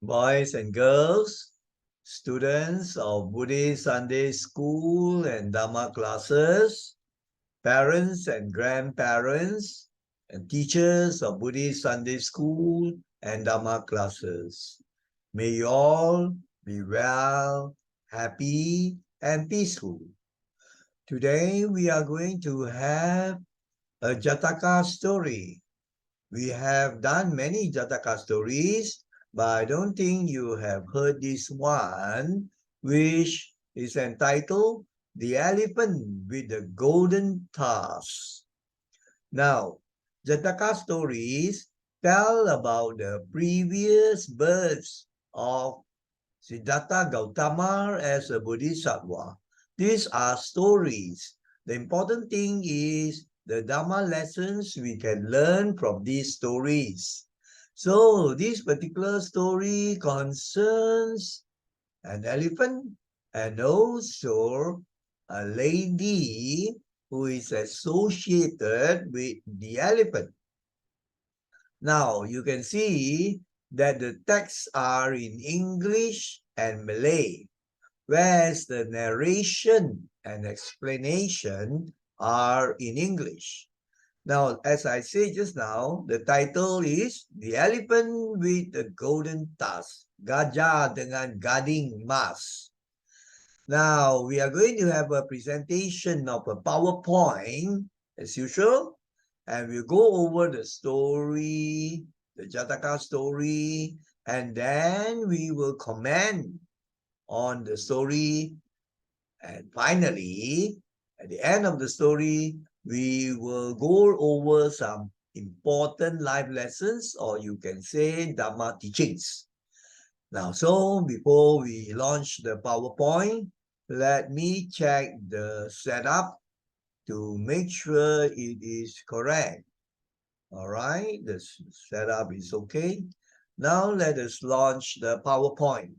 Boys and girls, students of Buddhist Sunday school and Dhamma classes, parents and grandparents, and teachers of Buddhist Sunday school and Dhamma classes. May you all be well, happy, and peaceful. Today we are going to have a Jataka story. We have done many Jataka stories, but I don't think you have heard this one, which is entitled The Elephant with the Golden Tusk. Now, Jataka stories tell about the previous births of Siddhartha Gautama as a Bodhisattva. These are stories. The important thing is the Dhamma lessons we can learn from these stories. So this particular story concerns an elephant and also a lady who is associated with the elephant. Now, you can see that the texts are in English and Malay, whereas the narration and explanation are in English. Now, as I said just now, the title is The Elephant with the Golden Tusk, Gajah dengan Gading Mas. Now, we are going to have a presentation of a PowerPoint, as usual, and we'll go over the story, the Jataka story, and then we will comment on the story. And finally, at the end of the story, we will go over some important life lessons, or you can say Dhamma teachings. Now, so before we launch the PowerPoint, let me check the setup to make sure it is correct. All right, the setup is okay. Now let us launch the PowerPoint.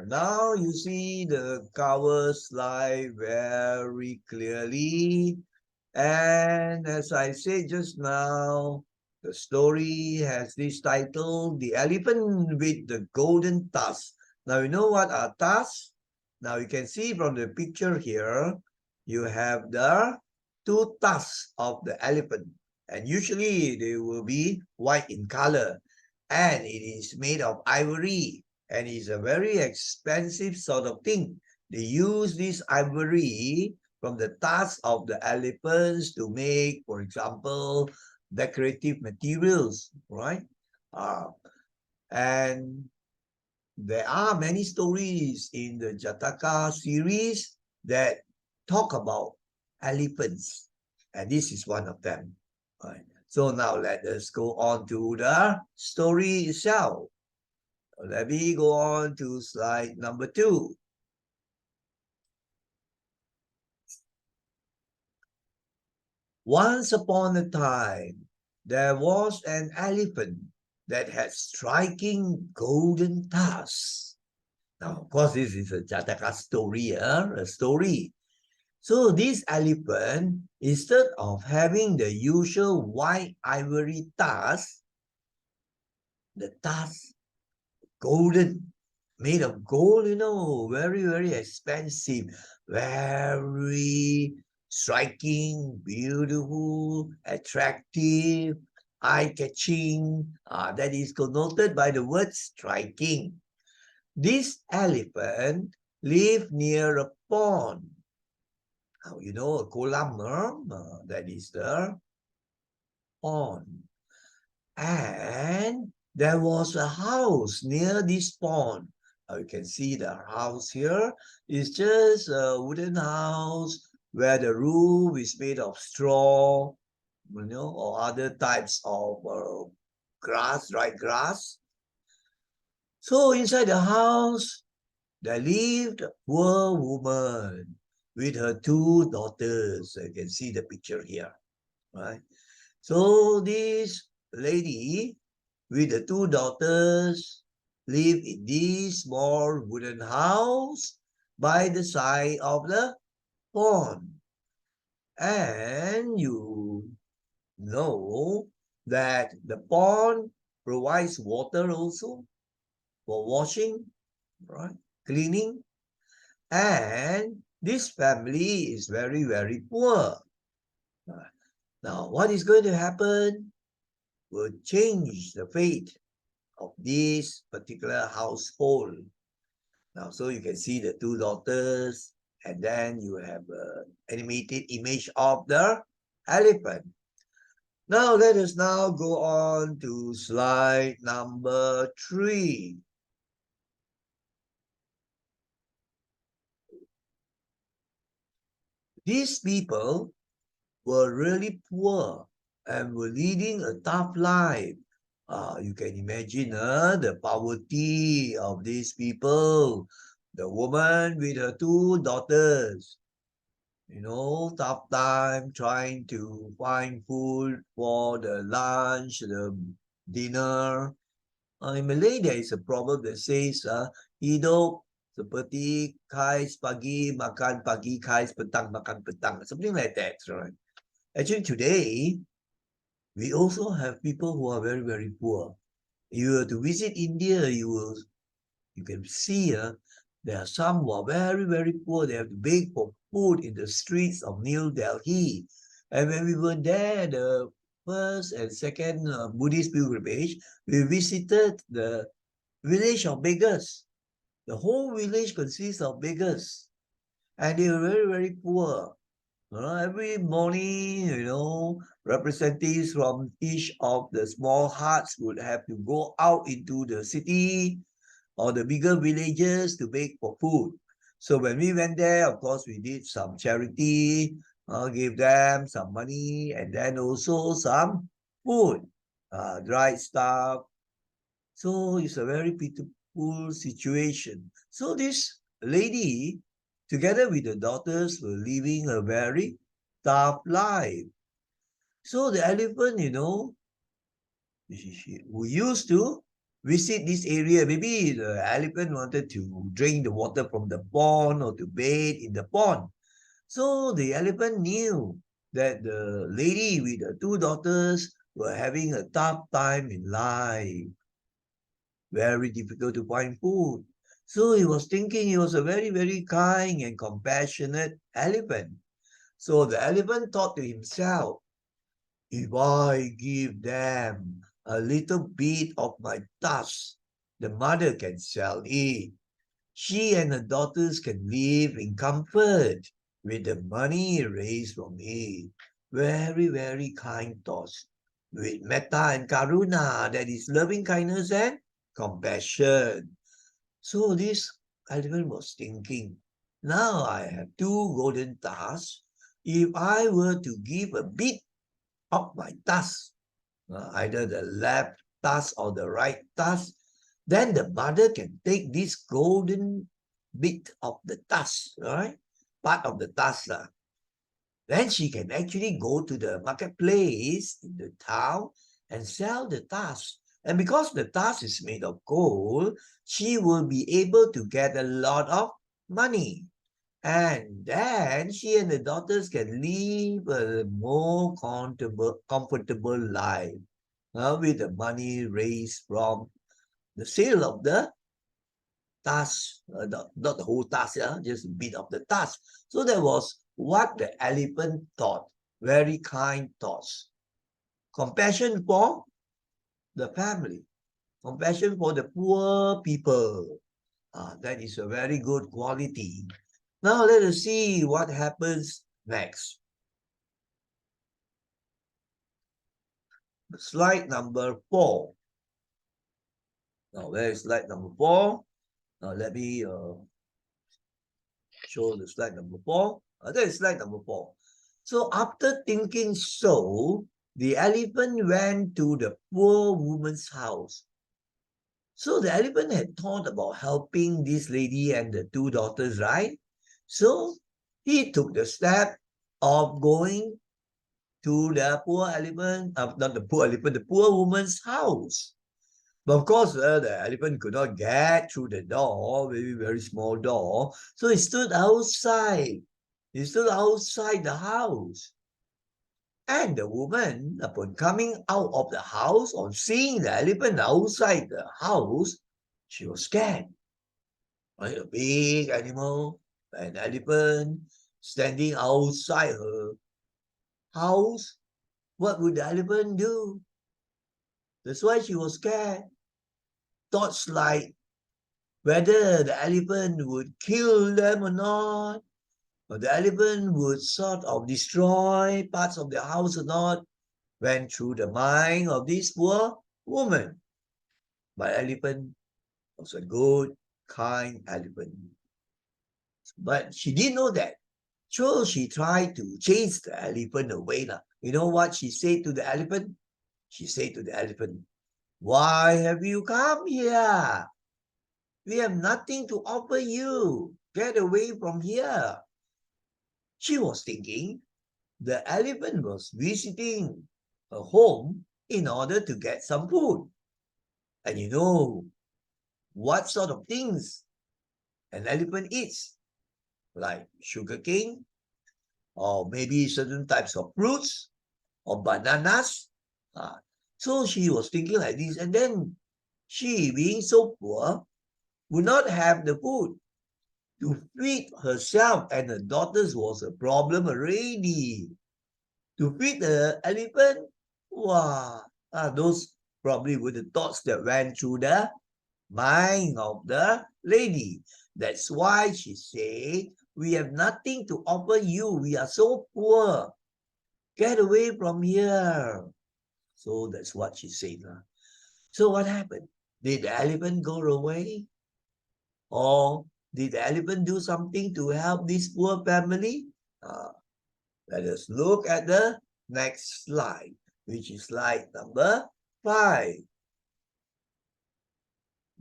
Now you see the cover slide very clearly. And as I said just now, the story has this title, The Elephant with the Golden Tusk. Now you know what are tusks? Now you can see from the picture here, you have the two tusks of the elephant. And usually they will be white in color. And it is made of ivory. And it's a very expensive sort of thing. They use this ivory from the tusks of the elephants to make, for example, decorative materials, right? And there are many stories in the Jataka series that talk about elephants, and this is one of them. Right. So now let us go on to the story itself. Let me go on to slide number 2. Once upon a time, there was an elephant that had striking golden tusks. Now, of course, this is a Jataka story, a story. So this elephant, instead of having the usual white ivory tusk, the tusk golden, made of gold, very, very expensive, very striking, beautiful, attractive, eye-catching. That is connoted by the word striking. This elephant lived near a pond. Now, a kolam, that is the pond. And there was a house near this pond. You can see the house here is just a wooden house where the roof is made of straw, or other types of grass, dried grass. So inside the house, there lived a poor woman with her 2 daughters. You can see the picture here, right? So this lady with the 2 daughters live in this small wooden house by the side of the pond. And then you know that the pond provides water also for washing, right? Cleaning. And this family is very, very poor. Now, what is going to happen will change the fate of this particular household. Now, so you can see the two daughters, and then you have an animated image of the elephant. Now, let us now go on to slide number 3. These people were really poor and were leading a tough life. You can imagine the poverty of these people. The woman with her two daughters, tough time trying to find food for the lunch, the dinner. In Malay, there is a proverb that says, hidup seperti kais pagi, makan pagi, kais petang, makan petang. Something like that, right? Actually, today, we also have people who are very, very poor. You were to visit India, you can see there are some who are very, very poor. They have to beg for food in the streets of New Delhi. And when we were there, the first and second Buddhist pilgrimage, we visited the village of beggars. The whole village consists of beggars. And they were very, very poor. Every morning, representatives from each of the small huts would have to go out into the city or the bigger villages to beg for food. So when we went there, of course, we did some charity, gave them some money, and then also some food, dried stuff. So it's a very pitiful situation. So this lady, together with the daughters, were living a very tough life. So the elephant, who used to visit this area, maybe the elephant wanted to drink the water from the pond or to bathe in the pond. So the elephant knew that the lady with the two daughters were having a tough time in life. Very difficult to find food. So he was thinking he was a very, very kind and compassionate elephant. So the elephant thought to himself, if I give them a little bit of my tusk, the mother can sell it. She and her daughters can live in comfort with the money raised from it. Very, very kind thoughts. With metta and karuna, that is loving kindness and compassion. So this elephant was thinking, now I have two golden tusks. If I were to give a bit of my tusk, either the left tusk or the right tusk, then the mother can take this golden bit of the tusk, right? Part of the tusk. Then she can actually go to the marketplace in the town and sell the tusk. And because the tusk is made of gold, she will be able to get a lot of money. And then she and the daughters can live a more comfortable life with the money raised from the sale of the task, not the whole task, just a bit of the task. So that was what the elephant thought. Very kind thoughts. Compassion for the family. Compassion for the poor people. That is a very good quality. Now let us see what happens next. Slide number 4. Now where is slide number 4? Now let me show the slide number 4. That is slide number 4. So after thinking so, the elephant went to the poor woman's house. So the elephant had thought about helping this lady and the two daughters, right? So he took the step of going to the poor elephant, not the poor elephant, the poor woman's house. But of course, the elephant could not get through the door, very, very small door. So he stood outside. He stood outside the house. And the woman, upon coming out of the house, on seeing the elephant outside the house, she was scared. Right? A big animal, an elephant, standing outside her house. What would the elephant do? That's why she was scared. Thoughts like whether the elephant would kill them or not, or the elephant would sort of destroy parts of the house or not, went through the mind of this poor woman. But elephant was a good, kind elephant. But she didn't know that. So she tried to chase the elephant away. You know what she said to the elephant? She said to the elephant, "Why have you come here? We have nothing to offer you. Get away from here." She was thinking the elephant was visiting a home in order to get some food. And you know what sort of things an elephant eats, like sugarcane, or maybe certain types of fruits, or bananas. So she was thinking like this, and then she, being so poor, would not have the food to feed herself and her daughters was a problem already. To feed the elephant, wow, those probably were the thoughts that went through the mind of the lady. That's why she said, "We have nothing to offer you. We are so poor. Get away from here." So that's what she said. So what happened? Did the elephant go away? Or did the elephant do something to help this poor family? Uh, Let us look at the next slide, which is slide number 5.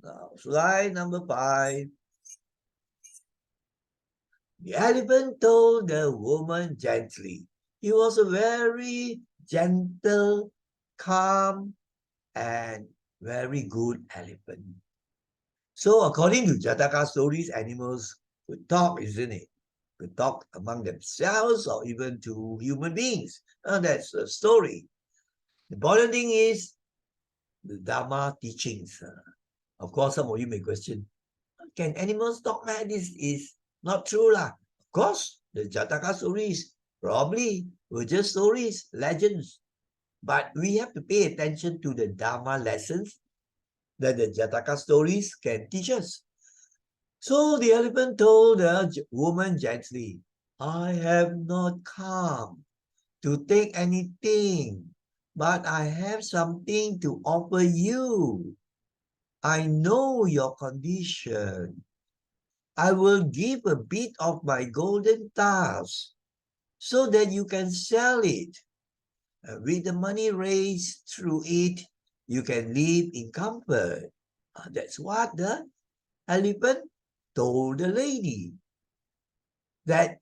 Now, slide number 5. The elephant told the woman gently. He was a very gentle, calm, and very good elephant. So according to Jataka stories, animals could talk, isn't it? Could talk among themselves or even to human beings. That's a story. The important thing is the Dhamma teachings. Of course, some of you may question, can animals talk? This is not true. Of course, the Jataka stories probably were just stories, legends. But we have to pay attention to the Dhamma lessons that the Jataka stories can teach us. So the elephant told the woman gently, "I have not come to take anything, but I have something to offer you. I know your condition. I will give a bit of my golden tusk so that you can sell it. And with the money raised through it, you can live in comfort." That's what the elephant told the lady. That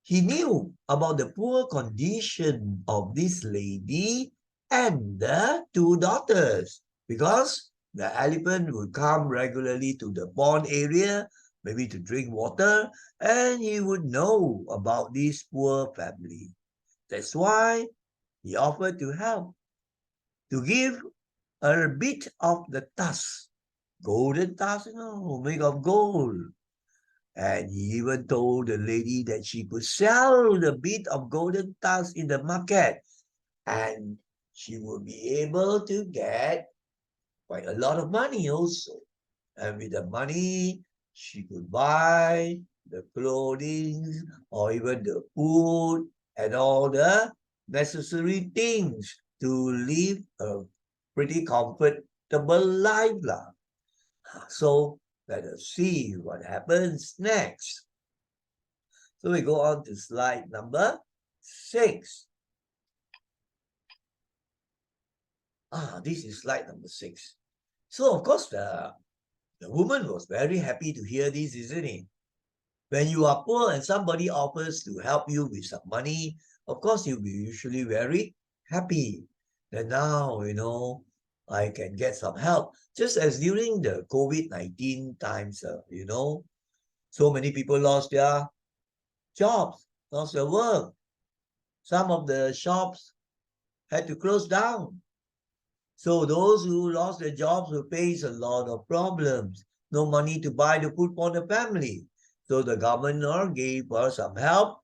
he knew about the poor condition of this lady and the two daughters because the elephant would come regularly to the pond area, maybe to drink water, and he would know about this poor family. That's why he offered to help, to give a bit of the tusk, golden tusk, made of gold. And he even told the lady that she could sell the bit of golden tusk in the market and she would be able to get quite a lot of money also. And with the money, she could buy the clothing or even the food and all the necessary things to live a pretty comfortable life. So let us see what happens next. So we go on to slide number 6. This is slide number 6. So of course the woman was very happy to hear this, isn't it? When you are poor and somebody offers to help you with some money, of course you'll be usually very happy that now, I can get some help. Just as during the COVID-19 times, so many people lost their jobs, lost their work. some of the shops had to close down. So those who lost their jobs will face a lot of problems. No money to buy the food for the family. So the governor gave her some help.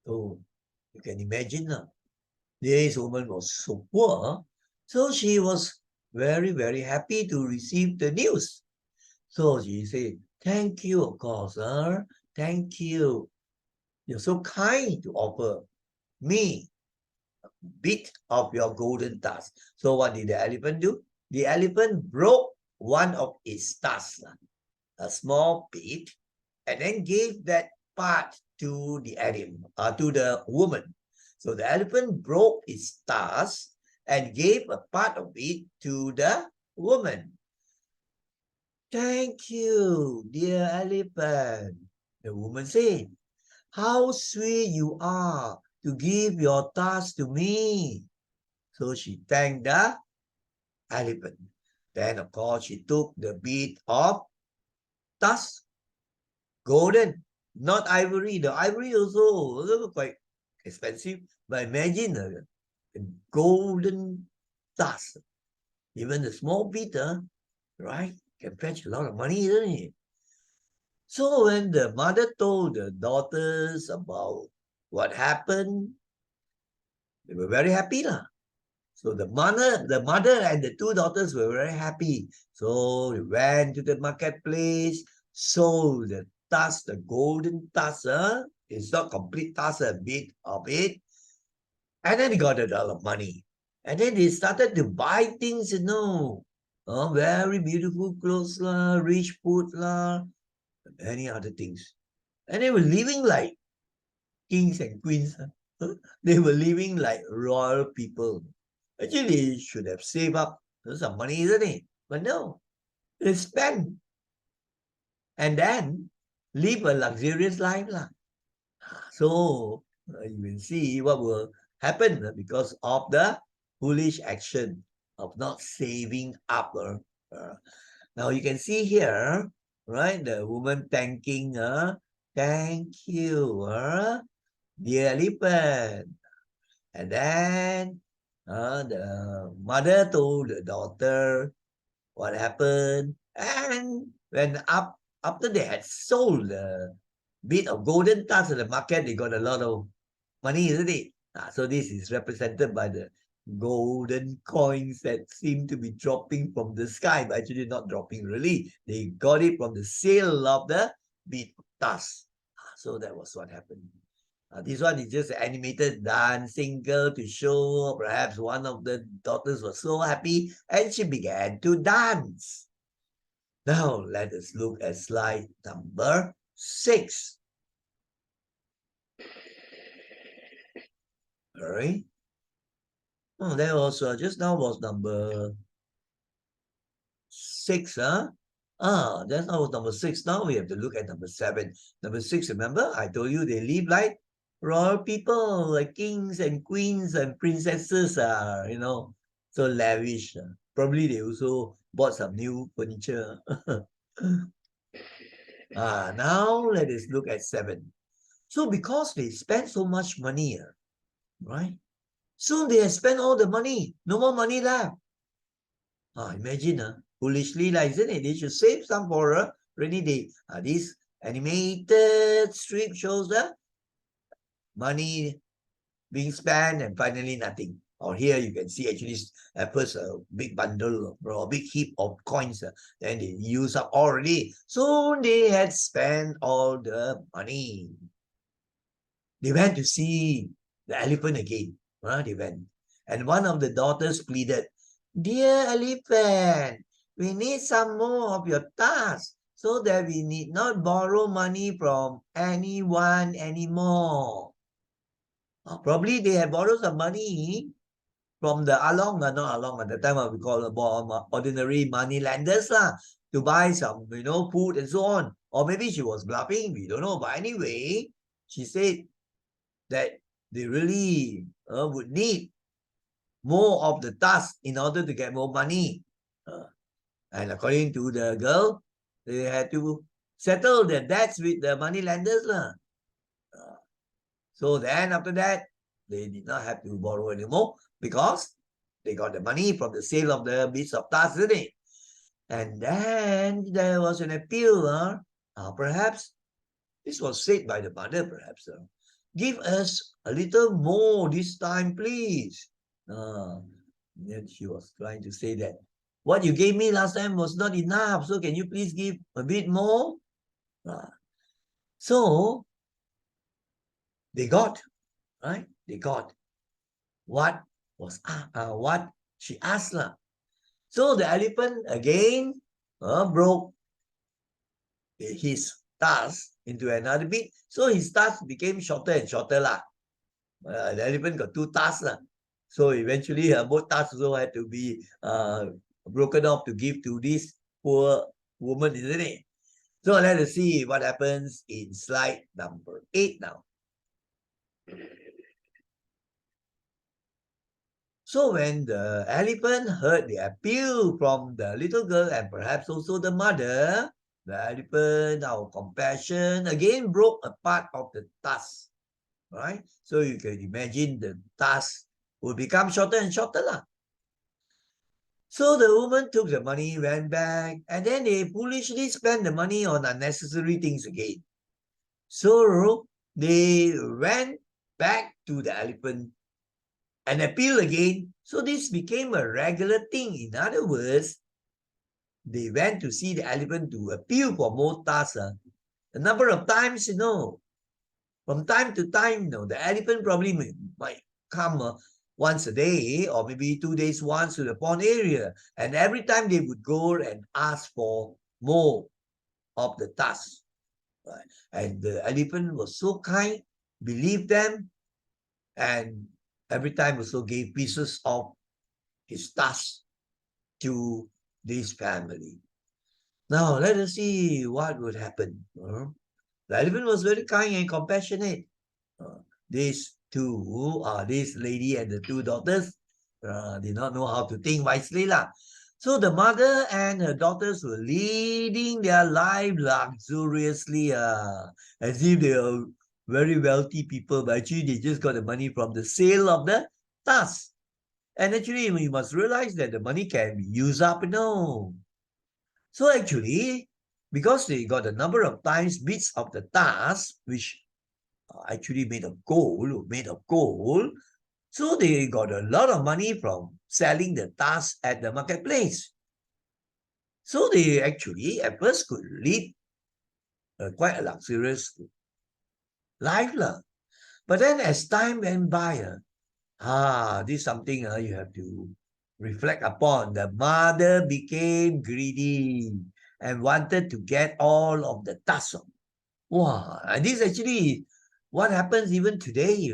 So you can imagine this woman was so poor. So she was very, very happy to receive the news. So she said, thank you, of course, sir. Thank you. You're so kind to offer me a bit of your golden tusk. So what did the elephant do? The elephant broke one of its tusks, a small bit, and then gave that part to the animal, to the woman. So the elephant broke its tusk and gave a part of it to the woman. Thank you, dear elephant, the woman said. How sweet you are to give your tusk to me. So she thanked the elephant. Then, of course, she took the bit of tusk, golden, not ivory. The ivory also quite expensive. But imagine a golden tusk. Even the small bit, right, can fetch a lot of money, isn't it? So when the mother told the daughters about what happened, they were very happy. So the mother and the two daughters were very happy. So they went to the marketplace, sold the tusk, the golden tusk. It's not complete tusk, a bit of it. And then they got a lot of money. And then they started to buy things, very beautiful clothes, rich food, many other things. And they were living like kings and queens. They were living like royal people. Actually, they should have saved up some money, isn't it? But no, they spent and then live a luxurious life. So you will see what will happen because of the foolish action of not saving up. Now you can see here, right, the woman thanking, thank you, dear elephant. And then the mother told the daughter what happened. And when after they had sold the bit of golden tusk at the market, they got a lot of money, isn't it? So this is represented by the golden coins that seem to be dropping from the sky, but actually not dropping really. They got it from the sale of the bit of tusk. So that was what happened. This one is just an animated dancing girl to show perhaps one of the daughters was so happy and she began to dance. Now let us look at slide number 6. All right. Oh, that was just now was number 6, just now was number 6. Now we have to look at number 7. Number 6, remember? I told you they live like royal people, like kings and queens and princesses so lavish. Probably they also bought some new furniture. Now let us look at 7. So because they spent so much money, right? Soon they have spent all the money. No more money left. Imagine, foolishly, isn't it? They should save some for a rainy day. This animated strip shows the money being spent and finally nothing. Or here you can see actually at first a big bundle or a big heap of coins. Then they use up already. Soon they had spent all the money. They went to see the elephant again. They went. And one of the daughters pleaded, Dear elephant, we need some more of your tusk so that we need not borrow money from anyone anymore. Probably they have borrowed some money from the along, not along at the time we call ordinary money lenders to buy some, food and so on. Or maybe she was bluffing, we don't know. But anyway, she said that they really would need more of the task in order to get more money. And according to the girl, they had to settle their debts with the money lenders. So then after that, they did not have to borrow anymore because they got the money from the sale of the bits of Tusks, isn't it? And then there was an appeal, perhaps this was said by the mother, perhaps. Give us a little more this time, please. Then she was trying to say that what you gave me last time was not enough, so can you please give a bit more? So they got, right? They got what was what she asked. So the elephant again broke his tusk into another bit. So his tusk became shorter and shorter. The elephant got two tusks. So eventually both tusks also had to be broken off to give to this poor woman, isn't it? So let us see what happens in slide number 8 now. So when the elephant heard the appeal from the little girl and perhaps also the mother, the elephant, out of compassion, again broke a part of the tusk. Right? So you can imagine the tusk will become shorter and shorter. So the woman took the money, went back, and then they foolishly spent the money on unnecessary things again. So they went back to the elephant and appealed again. So this became a regular thing. In other words, they went to see the elephant to appeal for more tusks. A number of times, from time to time, the elephant probably might come once a day or maybe 2 days once to the pond area. And every time they would go and ask for more of the tusks. Right? And the elephant was so kind, believed them, and every time also gave pieces of his tusks to this family. Now, let us see what would happen. The elephant was very kind and compassionate. These two, this lady and the two daughters, did not know how to think wisely. So the mother and her daughters were leading their life luxuriously, as if they are very wealthy people, but actually they just got the money from the sale of the tusks. And actually, you must realize that the money can be used up, So actually, because they got a number of times bits of the tusk, which actually made of gold, so they got a lot of money from selling the tusks at the marketplace. So they actually at first could lead quite a luxurious life. But then as time went by, this is something you have to reflect upon. The mother became greedy and wanted to get all of the tusks. Wow, and this actually what happens even today,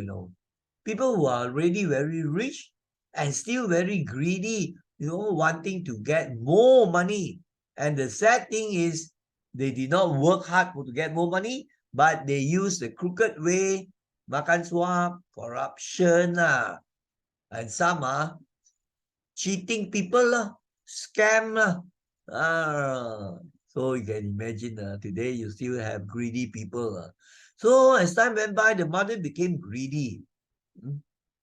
People who are really very rich and still very greedy, wanting to get more money. And the sad thing is they did not work hard to get more money, but they use the crooked way, makan suap, corruption, and some are cheating people, scam. So you can imagine today you still have greedy people. So as time went by, the mother became greedy,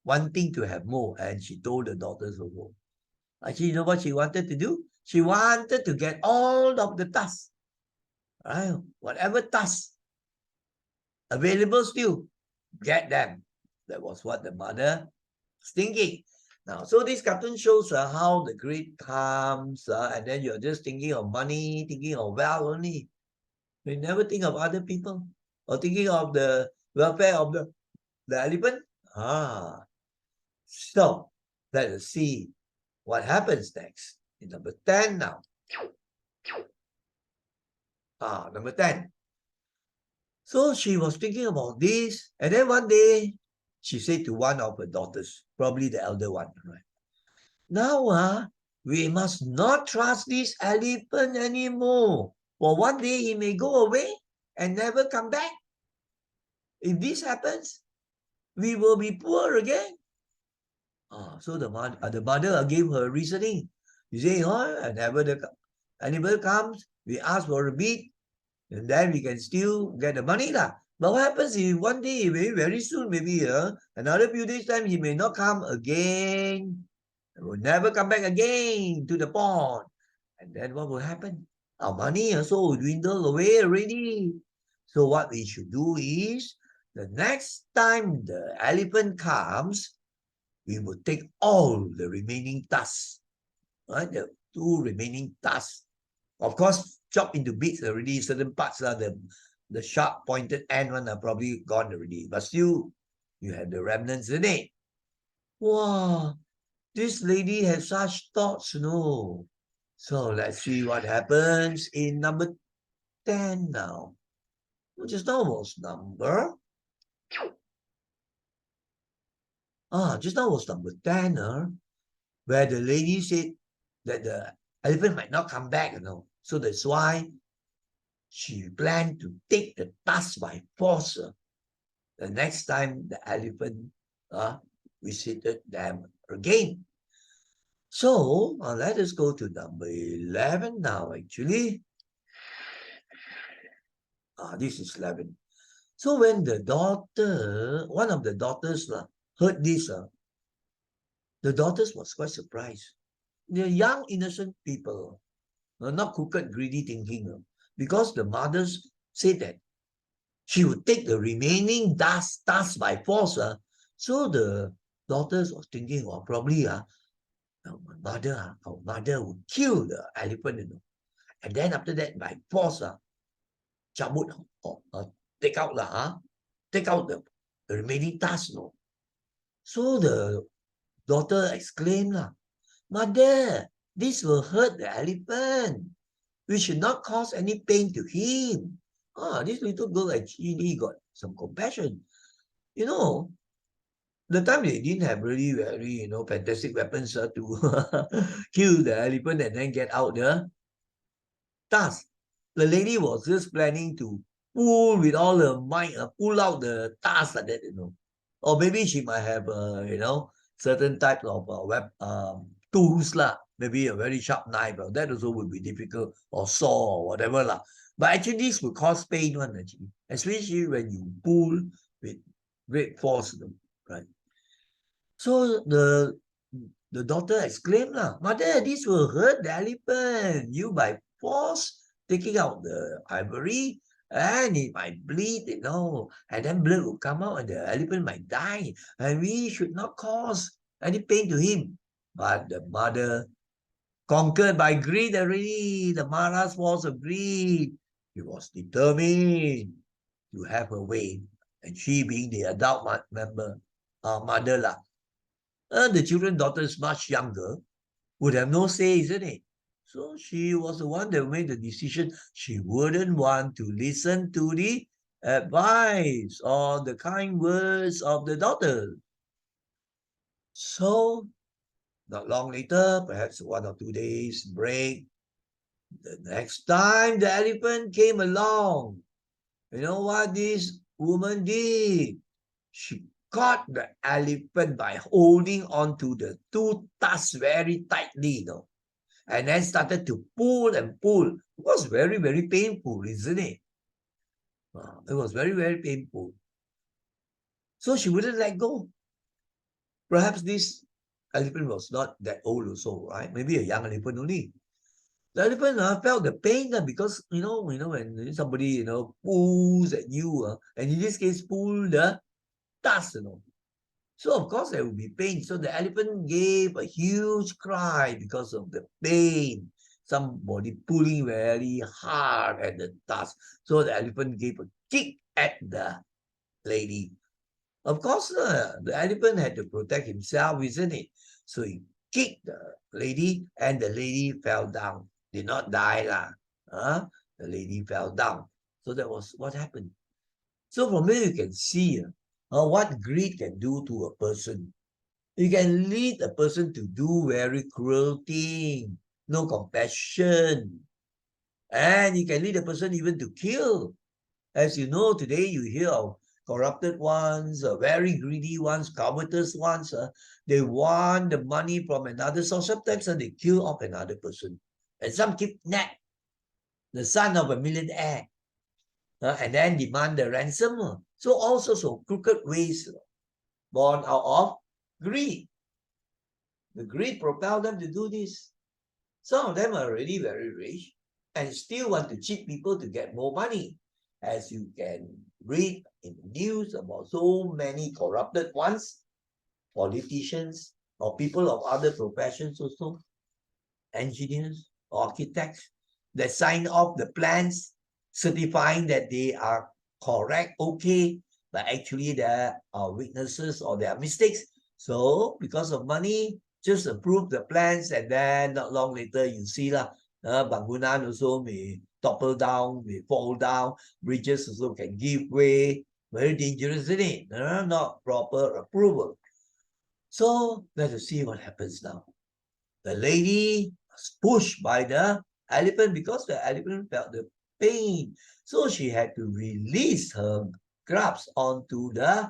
wanting to have more. And she told the daughters also. Actually, you know what she wanted to do? She wanted to get all of the tusks. Right? Whatever tusks available still, get them. That was what the mother was thinking. Now, so this cartoon shows how the greed comes, and then you're just thinking of money, thinking of wealth only. You never think of other people or thinking of the welfare of the elephant. So let us see what happens next. In number 10 now. Number 10. So she was thinking about this, and then one day she said to one of her daughters, probably the elder one, right? Now, we must not trust this elephant anymore. For one day he may go away and never come back. If this happens, we will be poor again. So the mother gave her reasoning. You say, whenever the animal comes, we ask for a bit, and then we can still get the money. But what happens if one day, very soon, maybe another few days time, he may not come again. He will never come back again to the pond. And then what will happen? Our money also will dwindle away already. So what we should do is, the next time the elephant comes, we will take all the remaining tusks, right? The two remaining tusks. Of course, chop into bits already. Certain parts are the sharp pointed end one are probably gone already. But still, you have the remnants in it. Wow, this lady has such thoughts, So let's see what happens in number 10 now. Just now was number. Just now was number 10, where the lady said that the elephant might not come back, So that's why she planned to take the tusk by force. The next time the elephant visited them again. So let us go to number 11 now, actually. This is 11. So when the daughter, one of the daughters heard this, the daughters was quite surprised. They're young, innocent people, not crooked, greedy thinking. Because the mothers said that she would take the remaining task by force. So the daughters was thinking, probably our mother would kill the elephant, And then after that, by force, cabut, take out the remaining task, So the daughter exclaimed, Mother, this will hurt the elephant. We should not cause any pain to him. This little girl actually got some compassion. The time they didn't have really very, fantastic weapons to kill the elephant and then get out the task. The lady was just planning to pull with all her might, pull out the task like that, Or maybe she might have, certain types of tools, maybe a very sharp knife. That also would be difficult, or saw, or whatever. But actually, this would cause pain, actually, especially when you pull with great force, right? So the daughter exclaimed, Mother, this will hurt the elephant. You by force taking out the ivory, and it might bleed, and then blood will come out and the elephant might die. And we should not cause any pain to him. But the mother, conquered by greed already, the Mara's force of greed, she was determined to have her way. And she being the adult mother, the children's daughter is much younger, would have no say, isn't it? So she was the one that made the decision. She wouldn't want to listen to the advice or the kind words of the daughter. So, not long later, perhaps 1 or 2 days break, the next time the elephant came along, you know what this woman did? She caught the elephant by holding on to the two tusks very tightly, and then started to pull and pull. It was very, very painful, isn't it? It was very, very painful. So she wouldn't let go. Perhaps this elephant was not that old also, right? Maybe a young elephant only. The elephant felt the pain because, when somebody, pulls at you, and in this case, pull the tusk, So, of course, there will be pain. So, the elephant gave a huge cry because of the pain. Somebody pulling very hard at the tusk. So, the elephant gave a kick at the lady. Of course, the elephant had to protect himself, isn't it? So, he kicked the lady, and the lady fell down. Did not die, The lady fell down. So, that was what happened. So, from here, you can see what greed can do to a person. You can lead a person to do very cruel things, no compassion. And you can lead a person even to kill. As you know, today you hear of corrupted ones, very greedy ones, covetous ones. They want the money from another source. Sometimes they kill off another person. And some kidnap the son of a millionaire. and then demand the ransom. So all sorts of crooked ways born out of greed. The greed propelled them to do this. Some of them are already very rich and still want to cheat people to get more money. As you can read in the news about so many corrupted ones, politicians or people of other professions also, engineers, architects, that sign off the plans certifying that they are correct, okay, but actually there are weaknesses or there are mistakes. So because of money, just approve the plans and then not long later you see lah, bangunan also may topple down, may fall down, bridges also can give way. Very dangerous, isn't it? Not proper approval. So let's see what happens now. The lady was pushed by the elephant because the elephant felt the pain. So she had to release her grasp onto the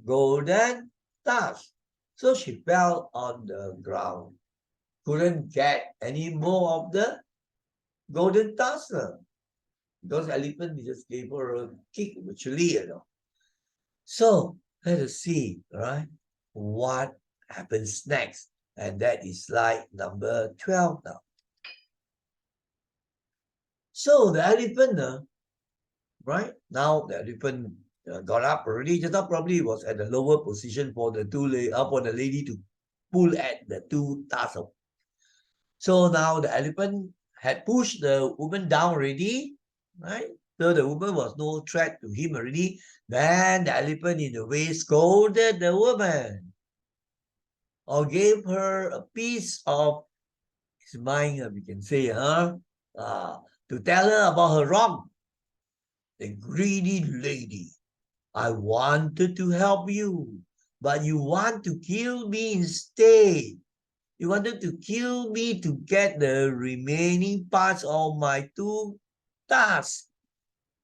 golden tusk. So she fell on the ground. Couldn't get any more of the golden tusk. Because the elephant just gave her a kick, virtually, So let us see, right, what happens next. And that is slide number 12 now. So the elephant, right, now the elephant got up already. Just now probably was at the lower position for the for the lady to pull at the two tusks. So now the elephant had pushed the woman down already, right? So the woman was no threat to him already. Then the elephant in the way scolded the woman or gave her a piece of his mind, we can say, to tell her about her wrong. The greedy lady, I wanted to help you, but you want to kill me instead. You wanted to kill me to get the remaining parts of my two tusks.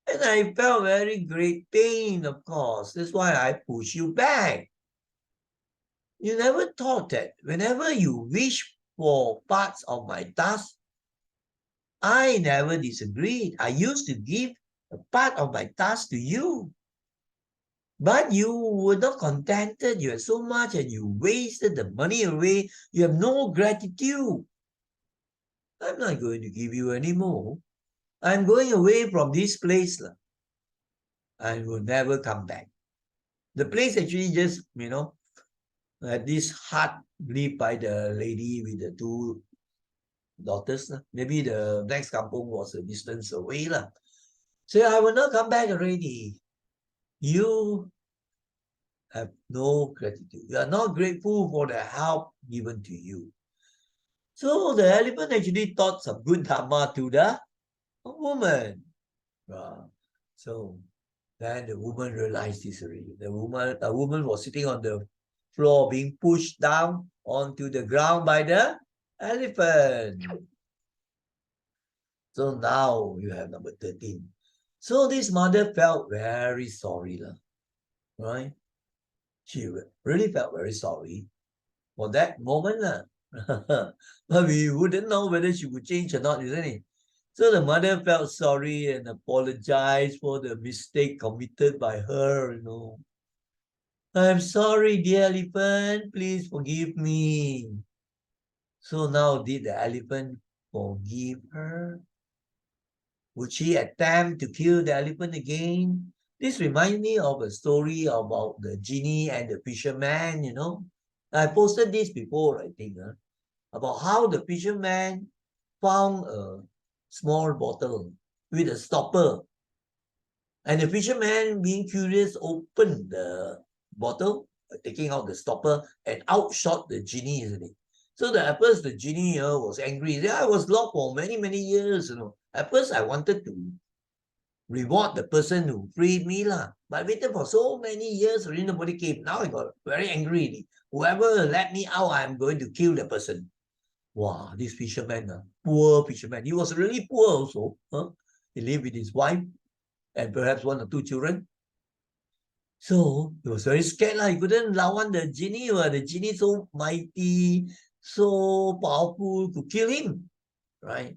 And I felt very great pain, of course. That's why I pushed you back. You never thought that whenever you wish for parts of my tusk, I never disagreed. I used to give a part of my tusk to you. But you were not contented. You had so much and you wasted the money away. You have no gratitude. I'm not going to give you any more. I'm going away from this place and will never come back. The place actually just, had this hut lived by the lady with the two daughters. Maybe the next kampung was a distance away. So I will not come back already. You have no gratitude. You are not grateful for the help given to you. So the elephant actually taught some good Dhamma to the woman. So then the woman realized this already. A woman was sitting on the floor being pushed down onto the ground by the elephant. So now you have number 13. So this mother felt very sorry, right? She really felt very sorry for that moment. But we wouldn't know whether she would change or not, isn't it? So the mother felt sorry and apologized for the mistake committed by her, I'm sorry, dear elephant, please forgive me. So now did the elephant forgive her? Would she attempt to kill the elephant again? This reminds me of a story about the genie and the fisherman, I posted this before, I think, about how the fisherman found a small bottle with a stopper. And the fisherman, being curious, opened the bottle, taking out the stopper, and outshot the genie, isn't it? So at first the genie was angry. Yeah, I was locked for many, many years, At first I wanted to reward the person who freed me, But I waited for so many years, already nobody came. Now I got very angry. Whoever let me out, I'm going to kill the person. Wow, this fisherman, poor fisherman. He was really poor also. He lived with his wife and perhaps one or two children. So he was very scared. He couldn't lawan the genie. The genie so mighty, so powerful to kill him. Right?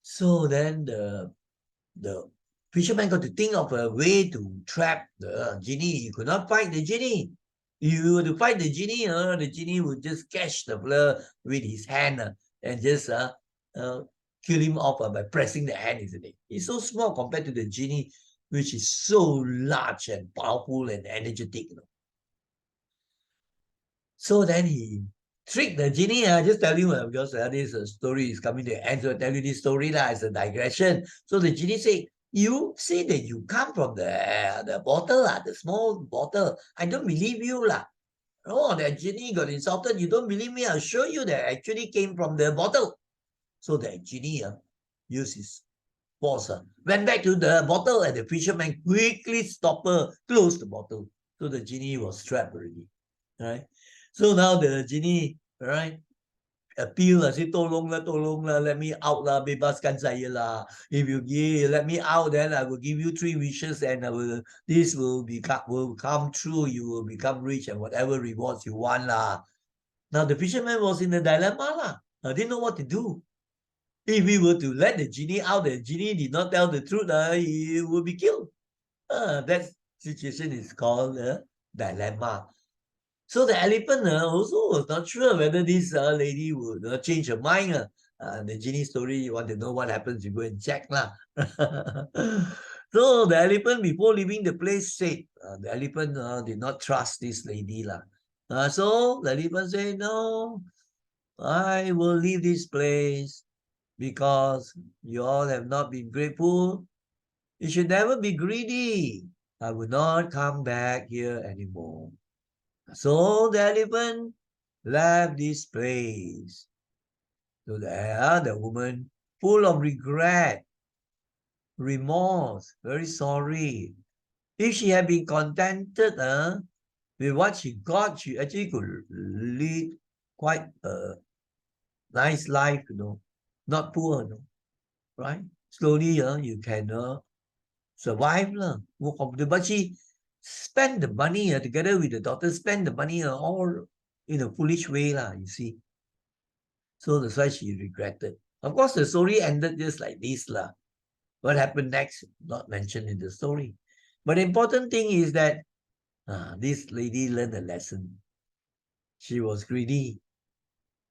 So then the fisherman got to think of a way to trap the genie. He could not fight the genie. If you were to fight the genie would just catch the fella with his hand and just kill him off by pressing the hand, isn't it? He's so small compared to the genie, which is so large and powerful and energetic. So then he tricked the genie. I just tell you, because this story is coming to an end, so I tell you this story as a digression. So the genie said, you say that you come from the bottle, the small bottle. I don't believe you. Oh, that genie got insulted. You don't believe me? I'll show you that I actually came from the bottle. So the genie used his force, went back to the bottle, and the fisherman quickly stopped her, closed the bottle. So the genie was trapped already. Right? So now the genie, right, appeal say tolong lah, let me out lah, bebaskan saya lah. If you let me out, then I will give you 3 wishes, and this will come true. You will become rich and whatever rewards you want lah. Now the fisherman was in a dilemma lah. I didn't know what to do. If we were to let the genie out, the genie did not tell the truth, he will be killed. That situation is called a dilemma. So the elephant also was not sure whether this lady would change her mind. The genie story, you want to know what happens, you go and check lah. So the elephant, before leaving the place, said, the elephant did not trust this lady lah. So the elephant said, no, I will leave this place because you all have not been grateful. You should never be greedy. I will not come back here anymore. So the elephant left this place. So the woman, full of regret, remorse, very sorry. If she had been contented with what she got, she actually could lead quite a nice life, not poor, right? Slowly, you can survive, more comfortable. But she spend the money together with the daughter, spend the money all in a foolish way, you see. So that's why she regretted. Of course, the story ended just like this. What happened next, not mentioned in the story. But the important thing is that this lady learned a lesson. She was greedy.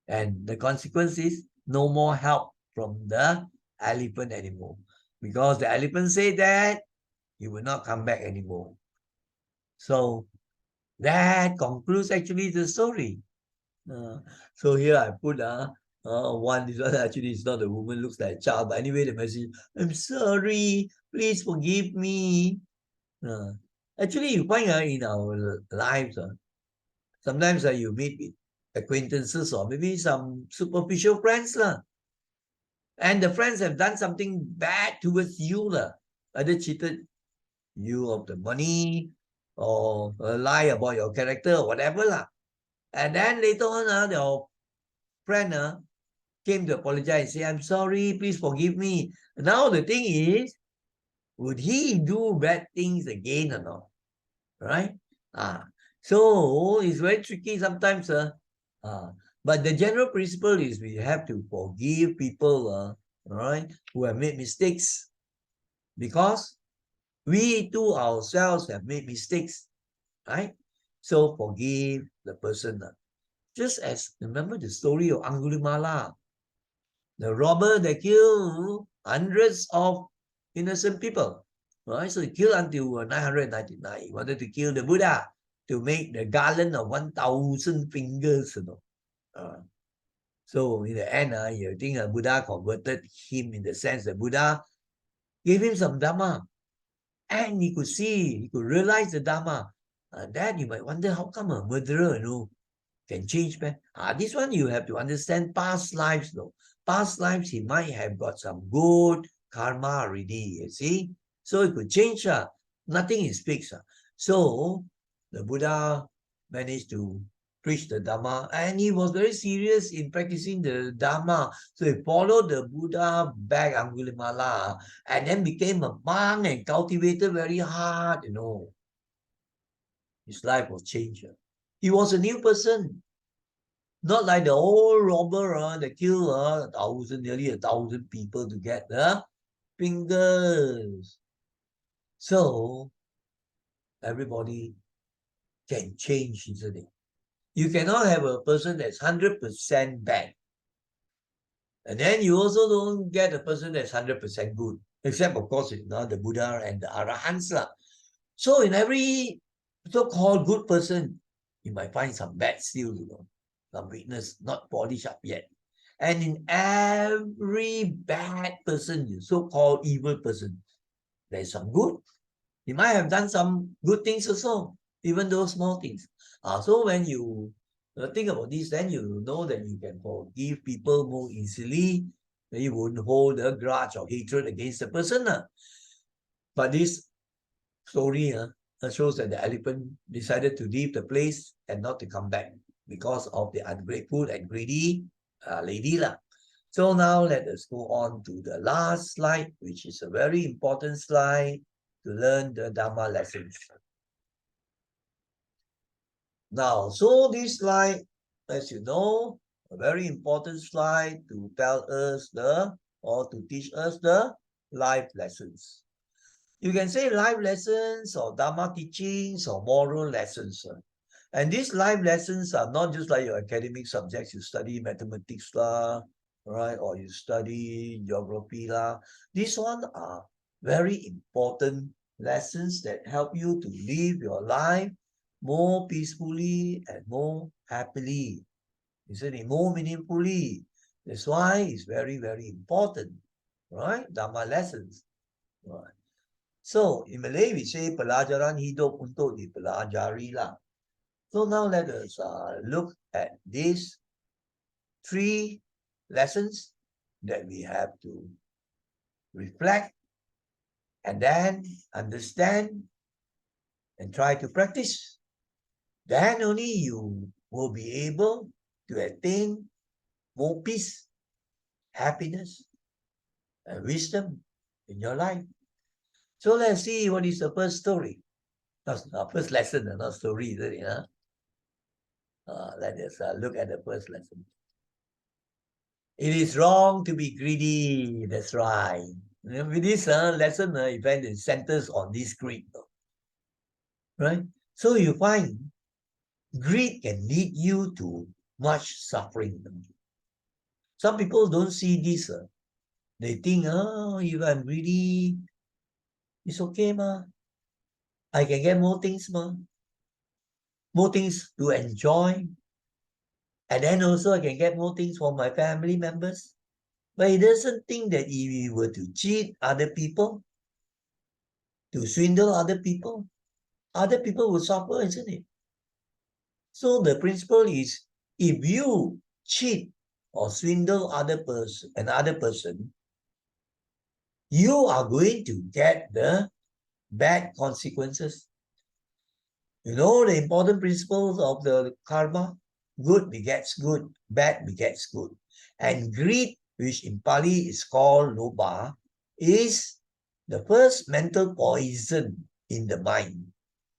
And the consequence is no more help from the elephant anymore. Because the elephant said that he will not come back anymore. So that concludes actually the story. So here I put one, this one actually is not a woman, looks like a child, but anyway the message, I'm sorry, please forgive me. Actually you find in our lives, sometimes you meet with acquaintances or maybe some superficial friends, and the friends have done something bad towards you, either cheated you of the money or lie about your character or whatever. And then later on, your friend came to apologize and say, I'm sorry, please forgive me. Now the thing is, would he do bad things again or not? Right? So it's very tricky sometimes. But the general principle is we have to forgive people, right, who have made mistakes. Because we too ourselves have made mistakes, right? So forgive the person. Just as, remember the story of Angulimala, the robber that killed hundreds of innocent people, right? So he killed until 999. He wanted to kill the Buddha to make the garland of 1,000 fingers, So in the end, you think Buddha converted him in the sense that Buddha gave him some Dhamma. And he could realize the Dhamma. Then you might wonder, how come a murderer, can change, man? This one you have to understand past lives, though. Past lives, he might have got some good karma already, you see? So it could change. Nothing is fixed. So the Buddha managed to preach the Dhamma, and he was very serious in practicing the Dhamma. So he followed the Buddha back, Angulimala, and then became a monk and cultivated very hard, His life was changed. He was a new person. Not like the old robber that killed nearly 1,000 people to get the fingers. So everybody can change, isn't it? You cannot have a person that's 100% bad. And then you also don't get a person that's 100% good. Except, of course, the Buddha and the Arahants. So in every so-called good person, you might find some bad still, some weakness not polished up yet. And in every bad person, so-called evil person, there's some good. You might have done some good things also, even those small things. So when you think about this, then you know that you can forgive people more easily. Then you won't hold a grudge or hatred against the person. But this story shows that the elephant decided to leave the place and not to come back because of the ungrateful and greedy lady. So now let us go on to the last slide, which is a very important slide to learn the Dhamma lessons. Now, so this slide, as you know, a very important slide to tell us or to teach us the life lessons. You can say life lessons or Dhamma teachings or moral lessons. And these life lessons are not just like your academic subjects. You study mathematics, right? Or you study geography. These ones are very important lessons that help you to live your life more peacefully and more happily. Isn't it? More meaningfully. That's why it's very, very important. Right? Dhamma lessons. Right. So, in Malay, we say pelajaran hidup untuk dipelajari lah. So now let us look at these 3 lessons that we have to reflect and then understand and try to practice. Then only you will be able to attain more peace, happiness, and wisdom in your life. So let's see what is the first story. First lesson, not story, isn't it? Let us look at the first lesson. It is wrong to be greedy. That's right. With this lesson, event it centers on this greed. Right? So you find greed can lead you to much suffering. Some people don't see this. They think, if I'm greedy, it's okay, ma. I can get more things, ma. More things to enjoy. And then also I can get more things for my family members. But he doesn't think that if he were to cheat other people, to swindle other people will suffer, isn't it? So the principle is, if you cheat or swindle another person, you are going to get the bad consequences. You know the important principles of the karma? Good begets good, bad begets good. And greed, which in Pali is called lobha, is the first mental poison in the mind.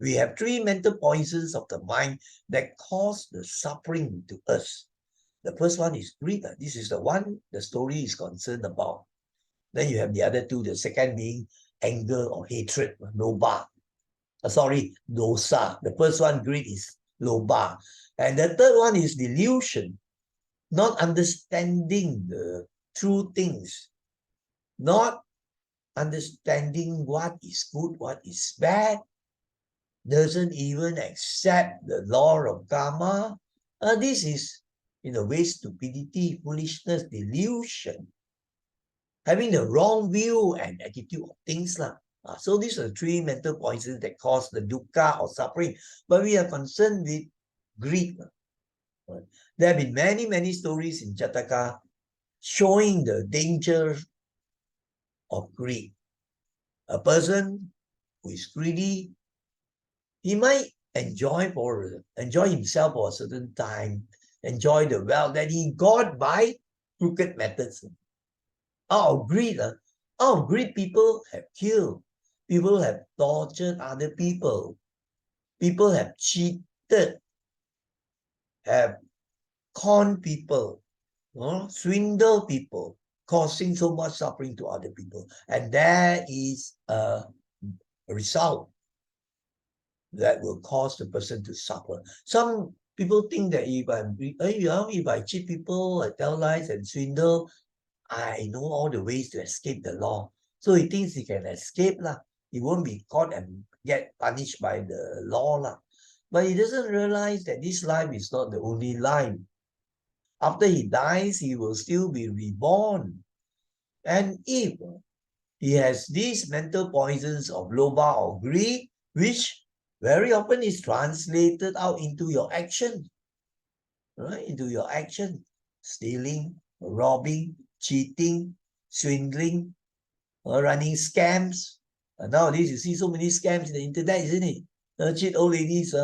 We have 3 mental poisons of the mind that cause the suffering to us. The first one is greed. This is the one the story is concerned about. Then you have the other 2, the second being anger or hatred, lobha. Dosa. The first one, greed, is lobha. And the third one is delusion, not understanding the true things, not understanding what is good, what is bad, doesn't even accept the law of karma. This is, in a way, stupidity, foolishness, delusion, having the wrong view and attitude of things. So these are 3 mental poisons that cause the dukkha or suffering. But we are concerned with greed. There have been many, many stories in Jataka showing the danger of greed. A person who is greedy, he might enjoy himself for a certain time, enjoy the wealth that he got by crooked methods. Out of greed, people have killed. People have tortured other people. People have cheated, have conned people, swindled people, causing so much suffering to other people. And that is a result that will cause the person to suffer. Some people think that if I cheat people, I tell lies and swindle, I know all the ways to escape the law. So he thinks he can escape lah. He won't be caught and get punished by the law lah. But he doesn't realize that this life is not the only life. After he dies, he will still be reborn. And if he has these mental poisons of lobha or greed, which very often is translated out into your action, right? Into your action, stealing, robbing, cheating, swindling, running scams. Nowadays, you see so many scams in the internet, isn't it? Cheat old ladies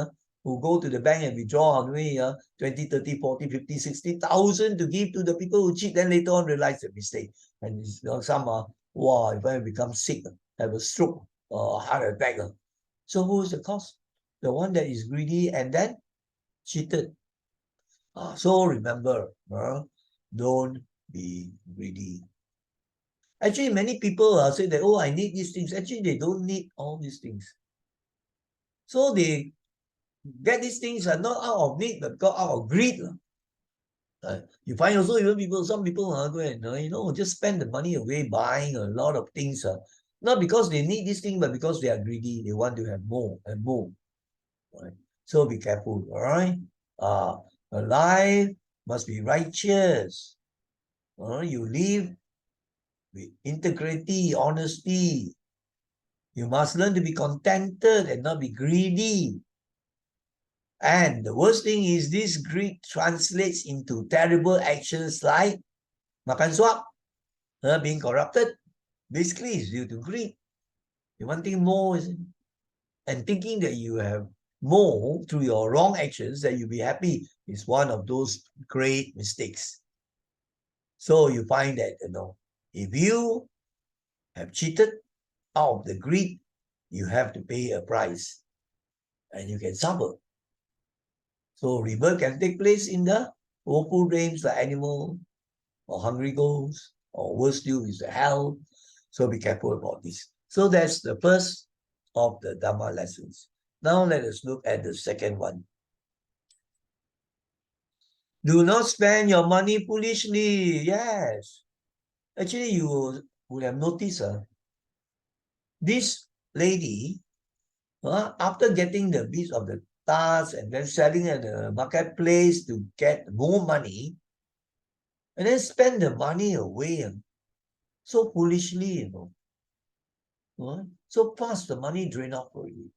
who go to the bank and withdraw on way 20, 30, 40, 50, 60,000 to give to the people who cheat, then later on realize the mistake. And some wow, if I become sick, have a stroke, heart attack. So who's the cause? The one that is greedy and then cheated. So remember, don't be greedy. Actually, many people say that, oh, I need these things. Actually, they don't need all these things. So they get these things not out of need, but out of greed. You find also even people, some people go and just spend the money away buying a lot of things. Not because they need this thing, but because they are greedy. They want to have more and more. Right? So be careful, all right? A life must be righteous. You live with integrity, honesty. You must learn to be contented and not be greedy. And the worst thing is this greed translates into terrible actions like makan suap, being corrupted. Basically, it's due to greed. You wanting more, isn't it? And thinking that you have more through your wrong actions, that you'll be happy, is one of those great mistakes. So you find that, if you have cheated out of the greed, you have to pay a price and you can suffer. So rebirth can take place in the woeful dreams, the animal or hungry ghosts, or worse still is the hell. So be careful about this. So that's the first of the Dhamma lessons. Now let us look at the second one. Do not spend your money foolishly. Yes. Actually, you would have noticed this lady, after getting the beads of the Tusks and then selling at the marketplace to get more money, and then spend the money away so foolishly, so fast the money drain off already.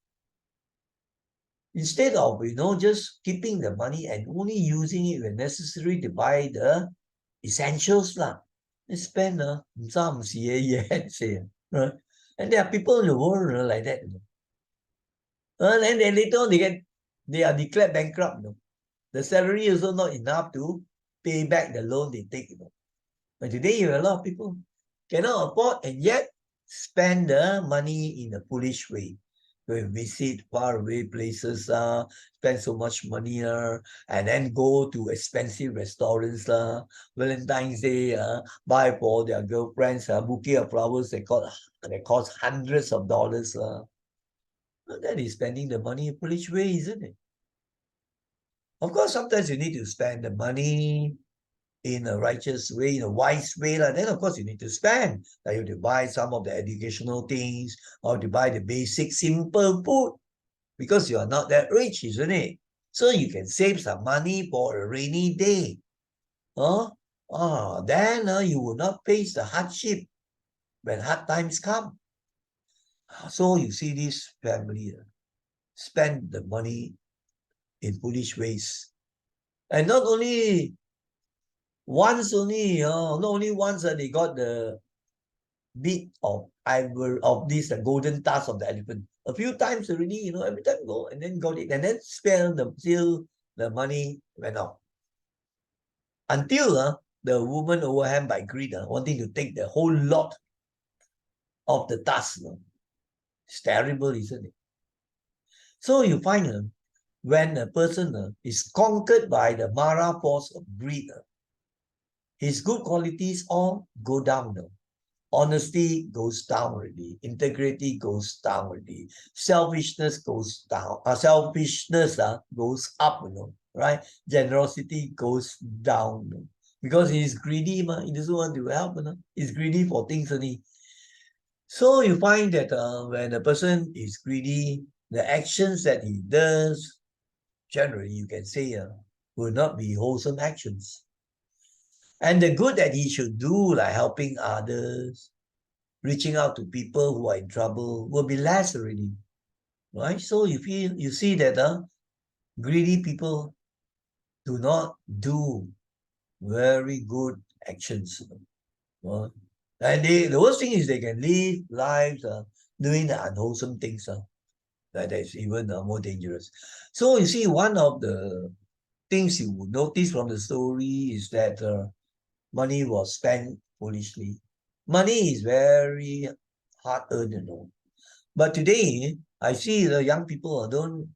Instead of, just keeping the money and only using it when necessary to buy the essentials lah. They spend some right? And there are people in the world like that. And then later on they are declared bankrupt. The salary is also not enough to pay back the loan they take. But today you have a lot of people cannot afford and yet spend the money in a foolish way. Go and visit faraway places, spend so much money, and then go to expensive restaurants, Valentine's Day, buy for their girlfriends a bouquet of flowers that cost hundreds of dollars. That is spending the money in a foolish way, isn't it? Of course, sometimes you need to spend the money in a righteous way, in a wise way, then of course you need to spend. Like you have to buy some of the educational things, or to buy the basic simple food, because you are not that rich, isn't it? So you can save some money for a rainy day. Then you will not face the hardship when hard times come. So you see this family spend the money in foolish ways. And not only once they got the bit of ivory of this golden tusk of the elephant. A few times already, every time go and then got it and then till the money went out. Until the woman overwhelmed by greed, wanting to take the whole lot of the tusk. It's terrible, isn't it? So you find when a person is conquered by the Mara force of greed, his good qualities all go down. Honesty goes down already. Integrity goes down already. Selfishness goes down. Selfishness goes up, right? Generosity goes down. Because he's greedy, he doesn't want to help. He's greedy for things only. So you find that when a person is greedy, the actions that he does, generally you can say, will not be wholesome actions. And the good that he should do, like helping others, reaching out to people who are in trouble, will be less already, right? So you see that greedy people do not do very good actions. And the worst thing is they can live lives doing the unwholesome things. That is even more dangerous. So you see, one of the things you would notice from the story is that money was spent foolishly. Money is very hard earned. But today, I see the young people don't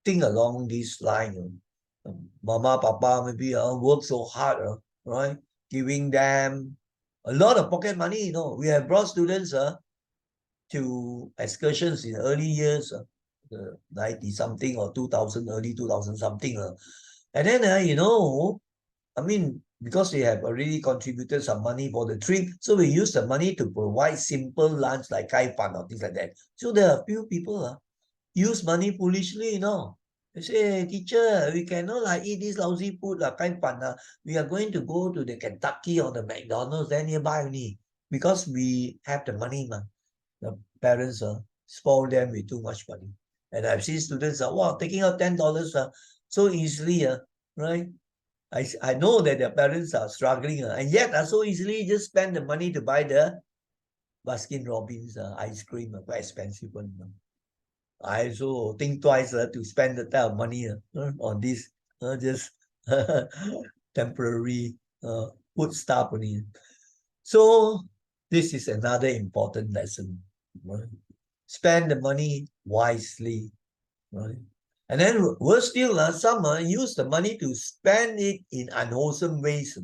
think along this line. Mama, papa maybe work so hard, right? Giving them a lot of pocket money. We have brought students to excursions in early years, 90 something or 2000, early 2000 something. And then, I mean, because they have already contributed some money for the trip, so we use the money to provide simple lunch like kai fan or things like that. So there are a few people use money foolishly, They say, hey, teacher, we cannot eat this lousy food kai fan. We are going to go to the Kentucky or the McDonald's there nearby only because we have the money, The parents spoil them with too much money. And I've seen students taking out $10 so easily, right? I know that their parents are struggling, and yet so easily just spend the money to buy the Baskin Robbins ice cream, quite expensive one. I also think twice to spend the type of money on this just temporary food stuff only. So this is another important lesson. Right? Spend the money wisely. Right? And then worse still, some use the money to spend it in unwholesome ways.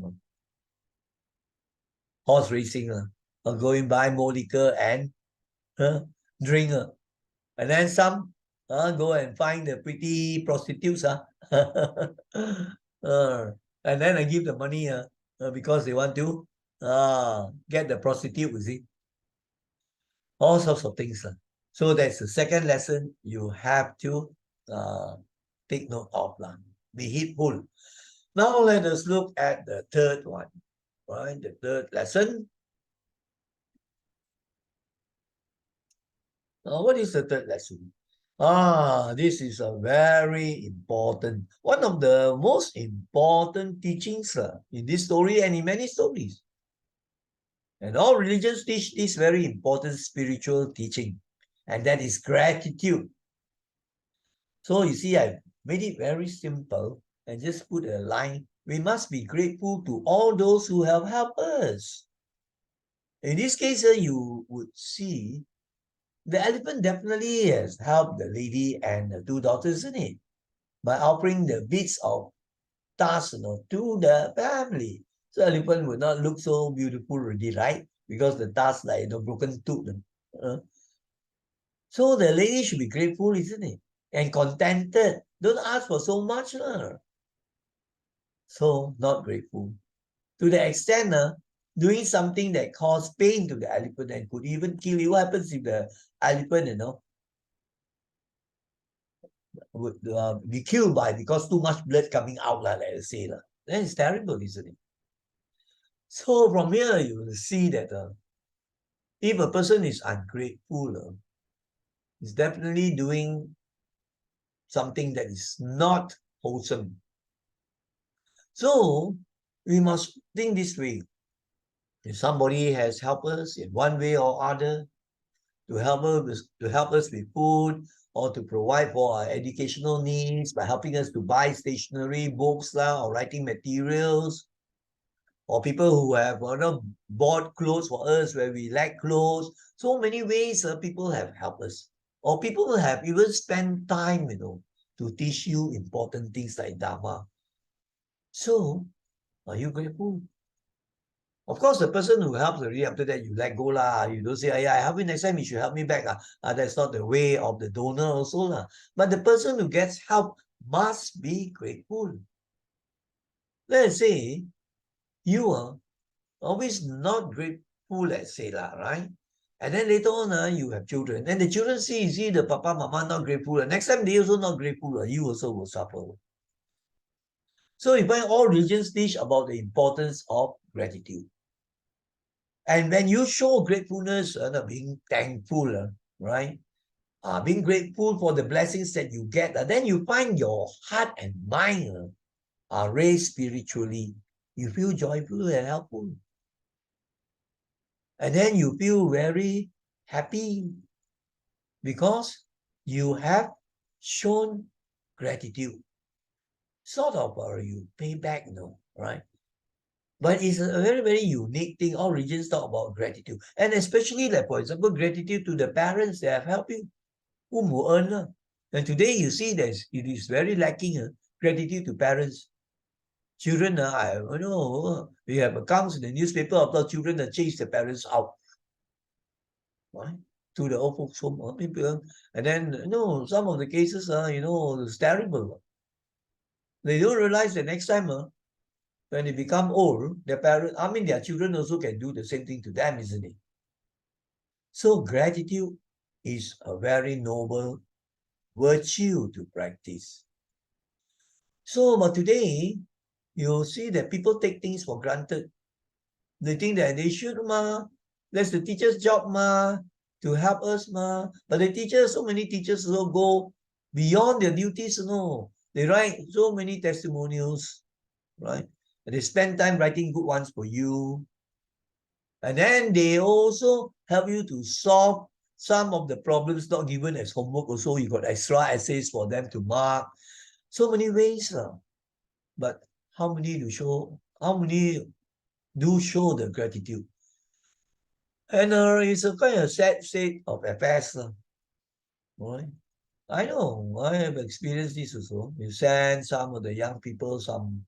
Horse racing, or going buy more liquor and drink. And then some go and find the pretty prostitutes. And then I give the money because they want to get the prostitute, you see. All sorts of things. So that's the second lesson you have to take note of. Be heedful. Now let us look at the third one. Right, the third lesson. What is the third lesson? This is a very important, one of the most important teachings in this story and in many stories. And all religions teach this very important spiritual teaching, and that is gratitude. So you see, I made it very simple and just put a line. We must be grateful to all those who have helped us. In this case, you would see the elephant definitely has helped the lady and the two daughters, isn't it? By offering the bits of tusks, to the family. So elephant would not look so beautiful already, right? Because the tusks like broken tooth. So the lady should be grateful, isn't it? And contented. Don't ask for so much. So not grateful. To the extent doing something that caused pain to the elephant and could even kill you. What happens if the elephant, would be killed because too much blood coming out, let us say. Then it's terrible, isn't it? So from here, you will see that if a person is ungrateful, is definitely doing something that is not wholesome. So we must think this way. If somebody has helped us in one way or other, to help us with food or to provide for our educational needs by helping us to buy stationery, books or writing materials, or people who have bought clothes for us where we lack clothes. So many ways people have helped us. Or people have even spent time, to teach you important things like Dhamma. So, are you grateful? Of course, the person who helps already, after that, you let go lah. You don't say, yeah, I help you next time, you should help me back. That's not the way of the donor also lah. But the person who gets help must be grateful. Let's say you are always not grateful, let's say lah, right? And then later on, you have children. And the children see the papa, mama not grateful. Next time they also not grateful. You also will suffer. So you find all religions teach about the importance of gratitude. And when you show gratefulness, being thankful, right? Being grateful for the blessings that you get, then you find your heart and mind are raised spiritually. You feel joyful and helpful. And then you feel very happy because you have shown gratitude. Sort of, you pay back, right? But it's a very, very unique thing. All religions talk about gratitude. And especially, like, for example, gratitude to the parents that have helped you, whom will earn. And today you see that it is very lacking, gratitude to parents. Children, I know, we have accounts in the newspaper about children that chase their parents out. Right? To the old folks home. And then, some of the cases, it's terrible. They don't realize that next time, when they become old, their children also can do the same thing to them, isn't it? So gratitude is a very noble virtue to practice. So, but today, you see that people take things for granted. They think that they should, that's the teacher's job, to help us, But the teachers, so many teachers will go beyond their duties, They write so many testimonials, right? And they spend time writing good ones for you. And then they also help you to solve some of the problems not given as homework. Also, you got extra essays for them to mark. So many ways. But how many do show the gratitude? And it's a kind of sad state of affairs. Right? I know, I have experienced this also. You send some of the young people some,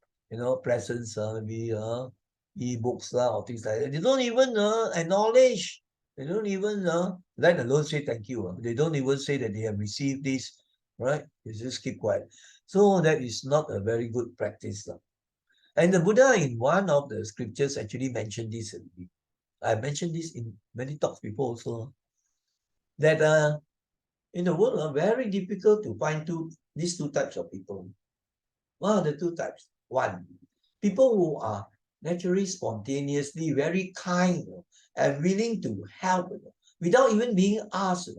presents, maybe e-books or things like that. They don't even acknowledge. They don't even let alone say thank you. They don't even say that they have received this, right? They just keep quiet. So that is not a very good practice. And the Buddha in one of the scriptures actually mentioned this. I mentioned this in many talks before also. That in the world, very difficult to find these two types of people. What are the two types? One, people who are naturally, spontaneously very kind and willing to help without even being asked.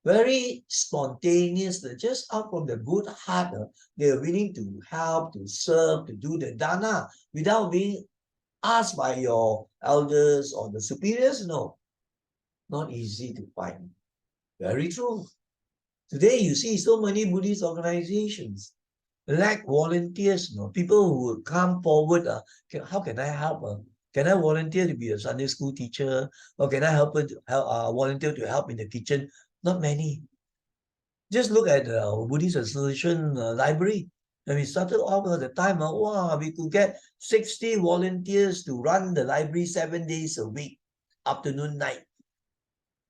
Very spontaneous, just out from the good heart, they are willing to help, to serve, to do the dana without being asked by your elders or the superiors. No, not easy to find. Very true. Today, you see so many Buddhist organizations lack volunteers, people who would come forward. How can I help? Can I volunteer to be a Sunday school teacher? Or can I volunteer to help in the kitchen? Not many. Just look at the Buddhist Association library. When we started off at the time, we could get 60 volunteers to run the library 7 days a week, afternoon, night.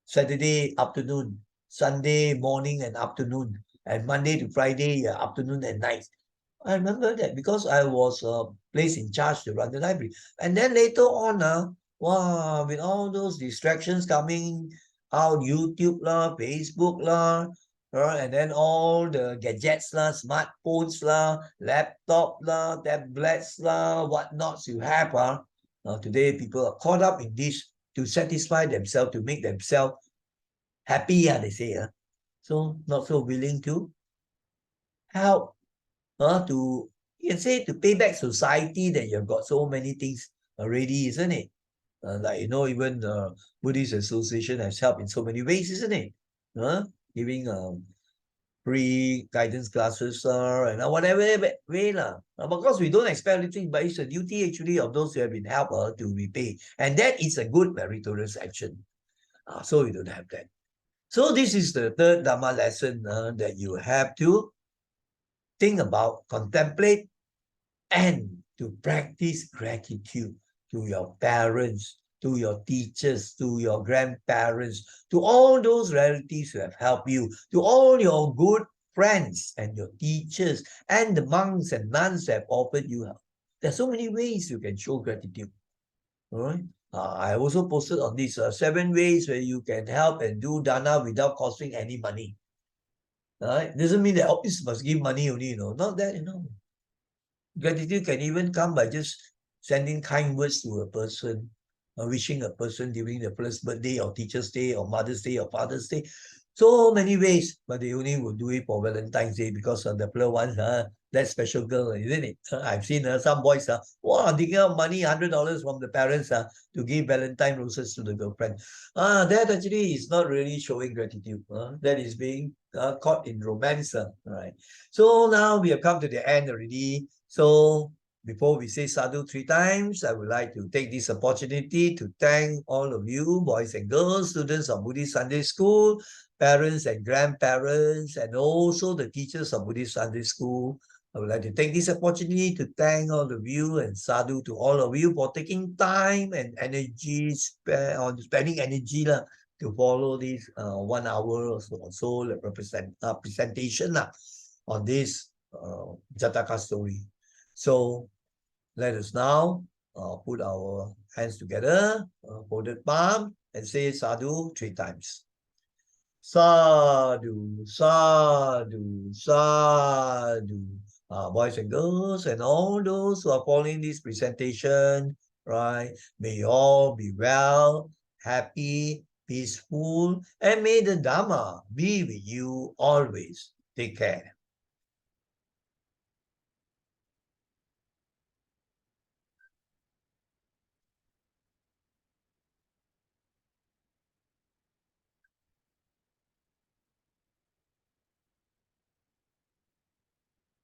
Saturday afternoon, Sunday morning and afternoon, and Monday to Friday afternoon and night. I remember that because I was placed in charge to run the library. And then later on, with all those distractions coming out, YouTube lah, Facebook lah, and then all the gadgets lah, smartphones lah, laptop lah, tablets lah, whatnots you have. Today people are caught up in this to satisfy themselves, to make themselves happy, they say. So not so willing to help, to, you can say, to pay back society that you've got so many things already, isn't it? Like, even Buddhist Association has helped in so many ways, isn't it? Giving free guidance classes and whatever way. Of course, we don't expect anything, but it's a duty actually of those who have been helped to repay. And that is a good meritorious action. So we don't have that. So this is the third Dhamma lesson that you have to think about, contemplate, and to practice gratitude. to your parents, to your teachers, to your grandparents, to all those relatives who have helped you, to all your good friends and your teachers and the monks and nuns that have offered you help. There's so many ways you can show gratitude. All right. I also posted on these 7 ways where you can help and do dana without costing any money. All right. Doesn't mean that always must give money only, Not that, Gratitude can even come by just sending kind words to a person, wishing a person during the first birthday or teacher's day or mother's day or father's day. So many ways, but they only will do it for Valentine's Day because of the blur one, that special girl, isn't it? I've seen some boys, digging out money, $100 from the parents to give Valentine roses to the girlfriend. That actually is not really showing gratitude. That is being caught in romance. Right. So now we have come to the end already. So before we say sadhu 3 times, I would like to take this opportunity to thank all of you, boys and girls, students of Buddhist Sunday School, parents and grandparents, and also the teachers of Buddhist Sunday School. I would like to take this opportunity to thank all of you and sadhu to all of you for taking time and energy, spending energy to follow this 1 hour or so presentation on this Jataka story. So let us now put our hands together, folded palm, and say sadhu 3 times. Sadhu, sadhu, sadhu. Boys and girls and all those who are following this presentation, right? May you all be well, happy, peaceful, and may the Dhamma be with you always. Take care.